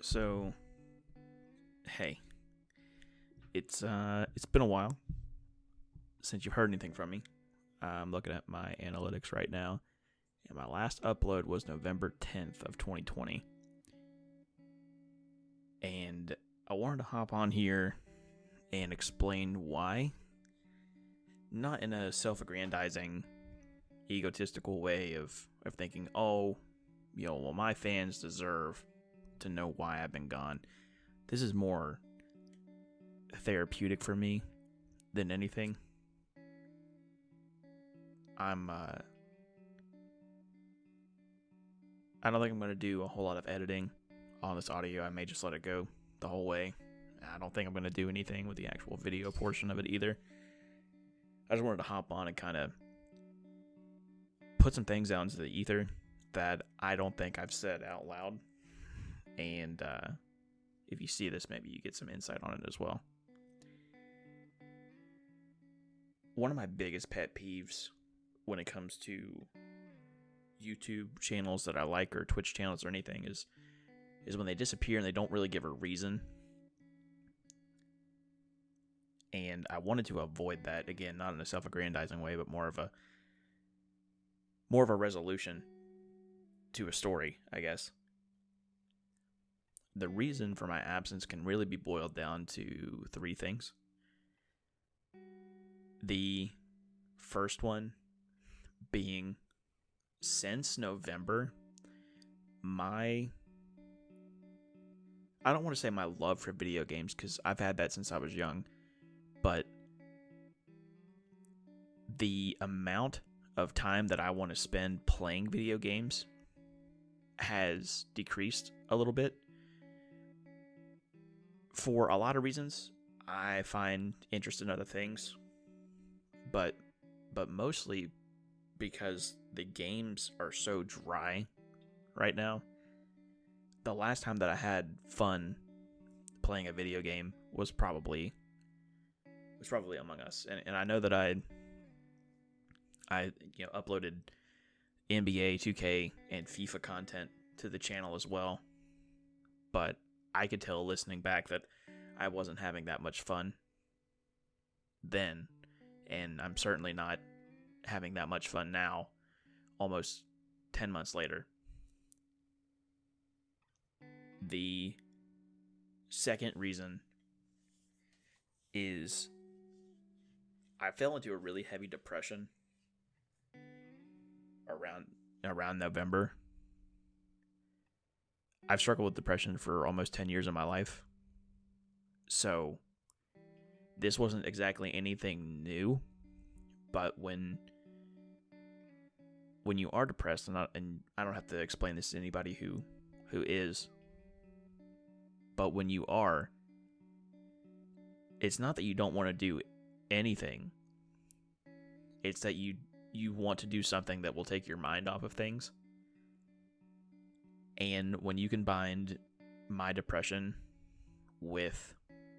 So, hey, it's been a while since you've heard anything from me. I'm looking at my analytics right now, and my last upload was November 10th of 2020. And I wanted to hop on here and explain why. Not in a self-aggrandizing, egotistical way of thinking, oh, well, my fans deserve to know why I've been gone. This is more therapeutic for me than anything. I don't think I'm going to do a whole lot of editing on this audio. I may just let it go the whole way. I don't think I'm going to do anything with the actual video portion of it either. I just wanted to hop on and kind of put some things out into the ether that I don't think I've said out loud. And if you see this, maybe you get some insight on it as well. One of my biggest pet peeves when it comes to YouTube channels that I like or Twitch channels or anything is when they disappear and they don't really give a reason. And I wanted to avoid that, again, not in a self-aggrandizing way, but more of a resolution to a story, I guess. The reason for my absence can really be boiled down to three things. The first one being, since November, I don't want to say my love for video games, because I've had that since I was young, but the amount of time that I want to spend playing video games has decreased a little bit. For a lot of reasons. I find interest in other things, but mostly because the games are so dry right now. The last time that I had fun playing a video game was probably Among Us, and I know that I uploaded NBA 2K and FIFA content to the channel as well, but I could tell listening back that I wasn't having that much fun then, and I'm certainly not having that much fun now, almost 10 months later. The second reason is I fell into a really heavy depression around November. I've struggled with depression for almost 10 years of my life. So this wasn't exactly anything new, but when you are depressed, and I don't have to explain this to anybody who is, but when you are, it's not that you don't want to do anything. It's that you want to do something that will take your mind off of things. And when you combined my depression with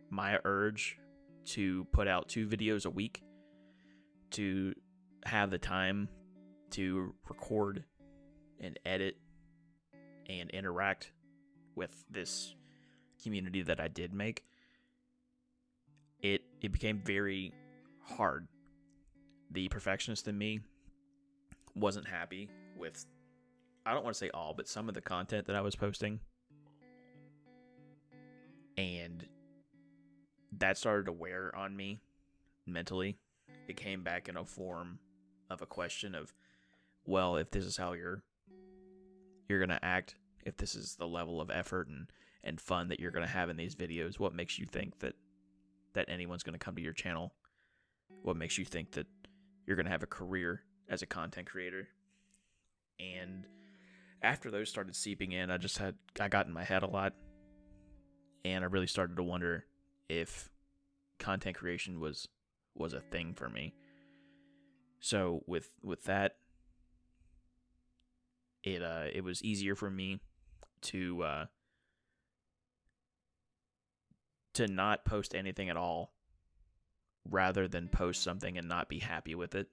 my urge to put out 2 videos a week, to have the time to record and edit and interact with this community that I did make, it became very hard. The perfectionist in me wasn't happy with, I don't want to say all, but some of the content that I was posting. And that started to wear on me mentally. It came back in a form of a question of, well, if this is how you're going to act, if this is the level of effort and fun that you're going to have in these videos, what makes you think that anyone's going to come to your channel? What makes you think that you're going to have a career as a content creator? And after those started seeping in, I got in my head a lot, and I really started to wonder if content creation was a thing for me. So with that, it was easier for me to not post anything at all, rather than post something and not be happy with it.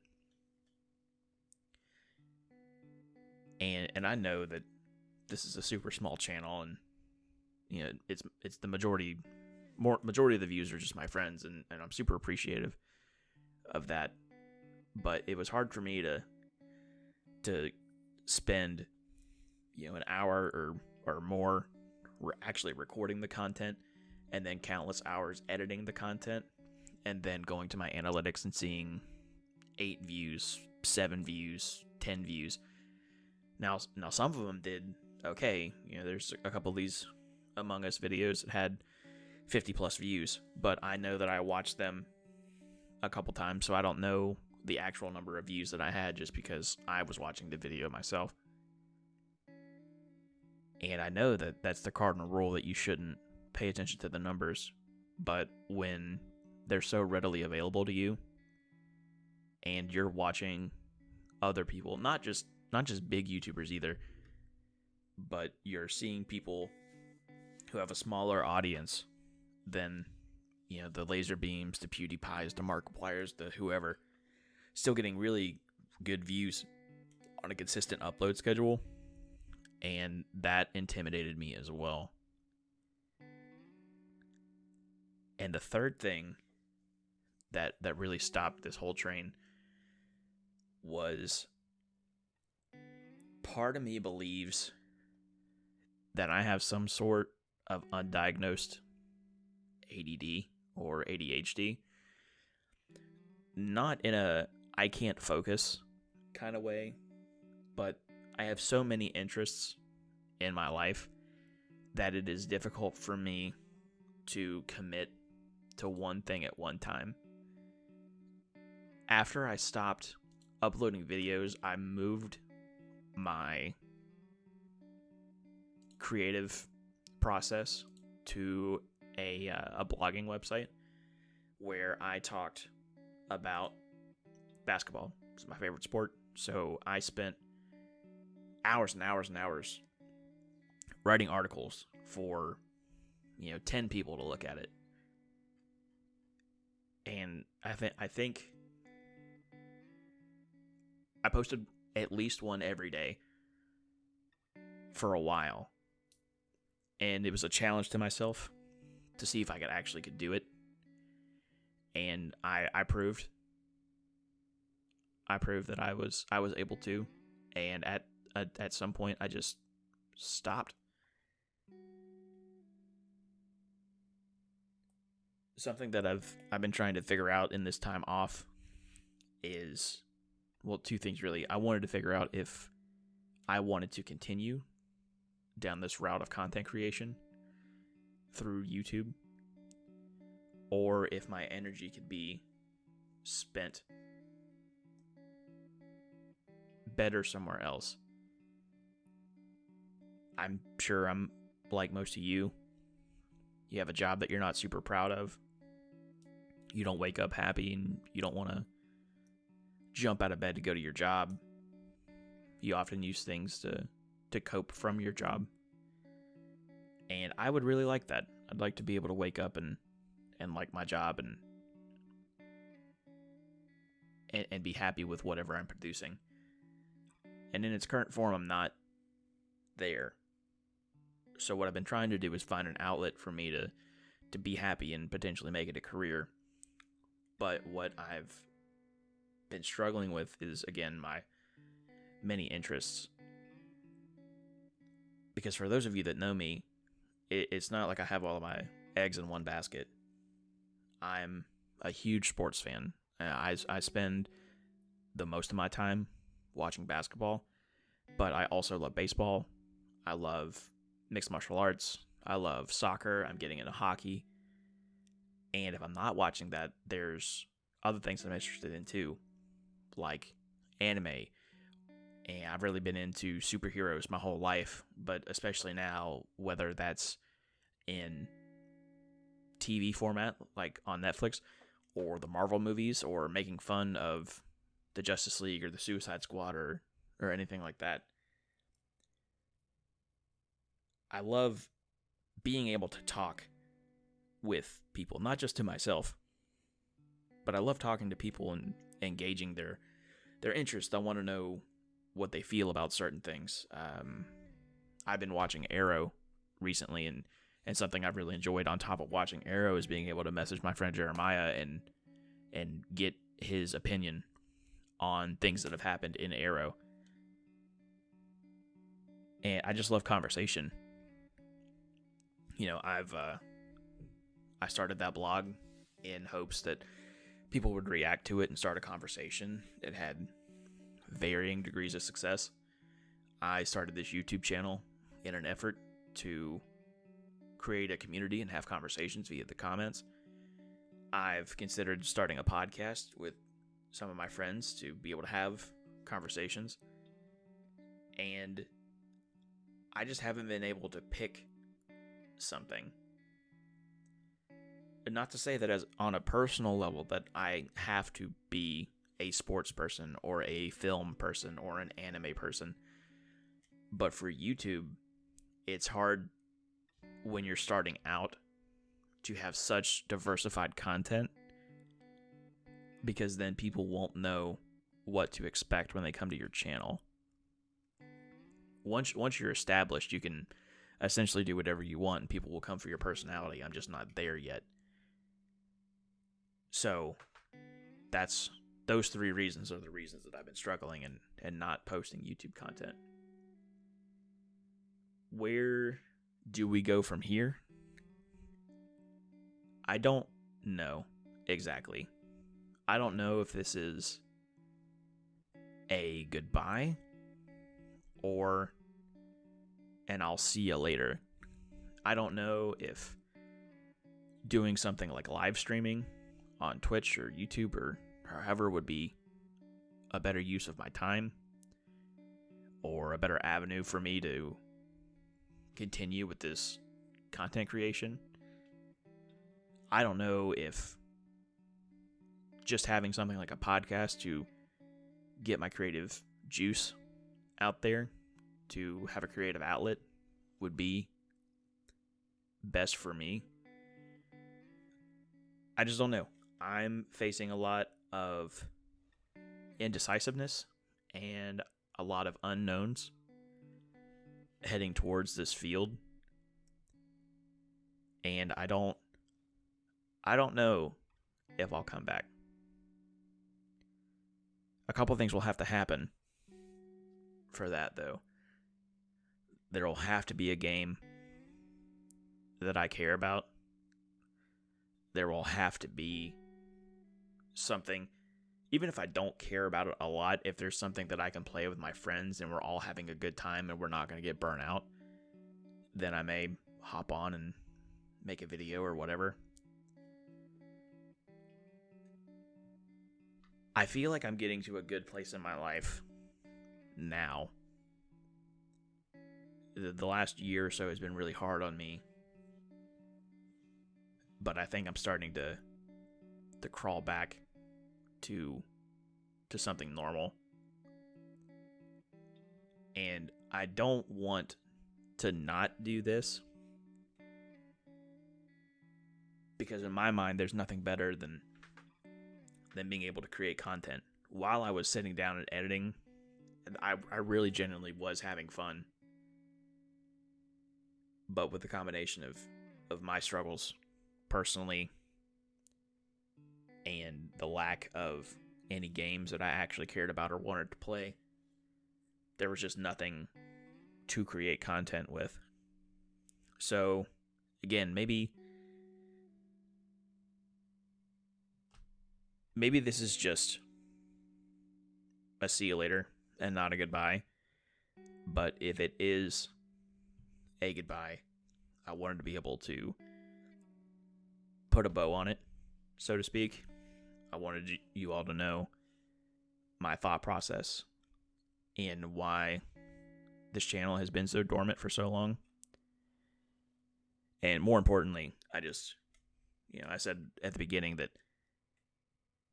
And I know that this is a super small channel, and it's the majority of the views are just my friends, and I'm super appreciative of that. But it was hard for me to spend an hour or more actually recording the content, and then countless hours editing the content, and then going to my analytics and seeing 8 views, 7 views, 10 views. Now some of them did okay. There's a couple of these Among Us videos that had 50 plus views, but I know that I watched them a couple times, so I don't know the actual number of views that I had just because I was watching the video myself. And I know that that's the cardinal rule, that you shouldn't pay attention to the numbers, but when they're so readily available to you and you're watching other people, not just big YouTubers either, but you're seeing people who have a smaller audience than the Laser Beams, the PewDiePies, the Markipliers, the whoever, still getting really good views on a consistent upload schedule, and that intimidated me as well. And the third thing that really stopped this whole train was, part of me believes that I have some sort of undiagnosed ADD or ADHD. Not in a I can't focus kind of way, but I have so many interests in my life that it is difficult for me to commit to one thing at one time. After I stopped uploading videos, I moved my creative process to a blogging website where I talked about basketball. It's my favorite sport, so I spent hours and hours and hours writing articles for 10 people to look at it. And I think I posted at least one every day for a while, and it was a challenge to myself to see if I could do it. And I proved that I was able to, and at some point I just stopped. Something that I've been trying to figure out in this time off is, well, two things really. I wanted to figure out if I wanted to continue down this route of content creation through YouTube, or if my energy could be spent better somewhere else. I'm sure I'm like most of you. You have a job that you're not super proud of. You don't wake up happy, and you don't want to jump out of bed to go to your job. You often use things to cope from your job. And I would really like that. I'd like to be able to wake up and like my job and be happy with whatever I'm producing. And in its current form, I'm not there. So what I've been trying to do is find an outlet for me to be happy and potentially make it a career. But what I've been struggling with is, again, my many interests. Because for those of you that know me, it's not like I have all of my eggs in one basket. I'm a huge sports fan. I spend the most of my time watching basketball, but I also love baseball. I love mixed martial arts. I love soccer. I'm getting into hockey. And if I'm not watching that, there's other things I'm interested in too, like anime. And I've really been into superheroes my whole life, but especially now, whether that's in TV format, like on Netflix, or the Marvel movies, or making fun of the Justice League or the Suicide Squad or anything like that. I love being able to talk with people, not just to myself, but I love talking to people and engaging their interest. I want to know what they feel about certain things. I've been watching Arrow recently, and And something I've really enjoyed on top of watching Arrow is being able to message my friend Jeremiah and get his opinion on things that have happened in Arrow. And I just love conversation. You know, I started that blog in hopes that people would react to it and start a conversation. It had varying degrees of success. I started this YouTube channel in an effort to create a community and have conversations via the comments. I've considered starting a podcast with some of my friends to be able to have conversations. And I just haven't been able to pick something. And not to say that as on a personal level that I have to be a sports person or a film person or an anime person. But for YouTube, it's hard when you're starting out to have such diversified content, because then people won't know what to expect when they come to your channel. Once you're established, you can essentially do whatever you want and people will come for your personality. I'm just not there yet. So those three reasons are the reasons that I've been struggling and not posting YouTube content. Where do we go from here? I don't know exactly. I don't know if this is a goodbye or an I'll see you later. I don't know if doing something like live streaming on Twitch or YouTube or however would be a better use of my time or a better avenue for me to continue with this content creation. I don't know if just having something like a podcast to get my creative juice out there, to have a creative outlet, would be best for me. I just don't know. I'm facing a lot of indecisiveness and a lot of unknowns heading towards this field. And I don't know if I'll come back. A couple things will have to happen for that, though. There will have to be a game that I care about. There will have to be something, even if I don't care about it a lot, if there's something that I can play with my friends and we're all having a good time and we're not going to get burnt out, then I may hop on and make a video or whatever. I feel like I'm getting to a good place in my life now. The last year or so has been really hard on me, but I think I'm starting to crawl back to something normal. And I don't want to not do this, because in my mind there's nothing better than being able to create content. While I was sitting down and editing, I really genuinely was having fun. But with the combination of my struggles personally and the lack of any games that I actually cared about or wanted to play, there was just nothing to create content with. So, again, maybe this is just a see you later and not a goodbye. But if it is a goodbye, I wanted to be able to put a bow on it, so to speak. I wanted you all to know my thought process and why this channel has been so dormant for so long. And more importantly, I just, I said at the beginning that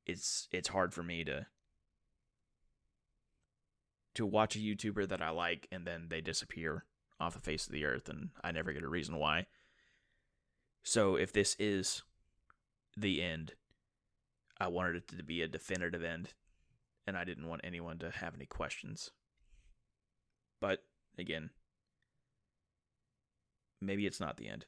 it's hard for me to watch a YouTuber that I like and then they disappear off the face of the earth and I never get a reason why. So if this is the end, I wanted it to be a definitive end, and I didn't want anyone to have any questions. But again, maybe it's not the end.